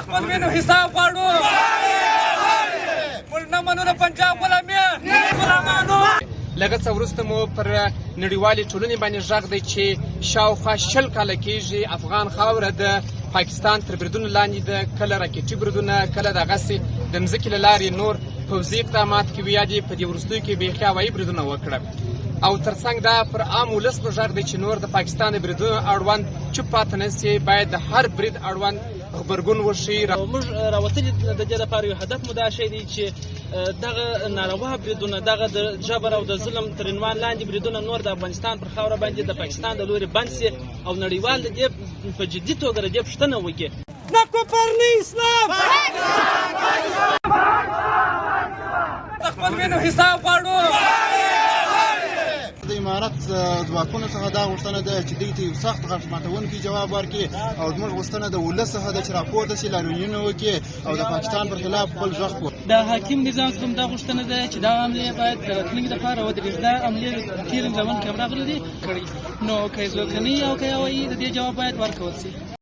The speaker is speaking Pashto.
خپل وینو حساب غواړو موږ نه منو د پنجاب غلامي غلامانو. لږ څه وروسته مو پر نړیوالې ټولنې باندې غږ دی چې شاوخوا 20 کاله کېږي افغان خاوره د پاکستان تر بریدونو لاندې ده، کله راکټي بریدونه، کله دغسې د مځکې له لارې نور پوځي اقدامات کوي یا دې په دې وروستیو کې بیخي هوایي بریدونه وکړه. او ترڅنګ دا پر عام ولس په غږ دی چې نور د پاکستان د بریدونو اړوند چوپ پاتې نه سي، باید د هر برید اړوند غبرګون وشي. موږ راوتلي د دې لپاره یو هدف مو دا شی دی چې دغه ناروا بریدونه، دغه د جبر او د ظلم تر عنوان لاندې بریدونه نور د افغانستان پر خاوره باندې د پاکستان د لوري بند سي او نړیوال د دې په جدي توګه د دې پوښتنه وکړي. نه کفر نه اسلام، خپل وینو حساب غواړو. د امارت ځواکونو څخه دا غوښتنه ده چې دوی ته یو سخت غږ ماتونکی جواب ورکړي او زموږ غوښتنه د ولس څخه ده چې راپورته شي، لاریونونه وکړي او د پاکستان پر خلاف خپل غږ پورته. د حاکم نظام څخه دا غوښتنه ده چې دا عملیه باید د راتلونکي لپاره ودرېږي. دا عملیه تېر زمان کې هم راغلې دي کړې، نو که یې ځواکمني او که یې هوایي د دې جواب باید ورکول شي.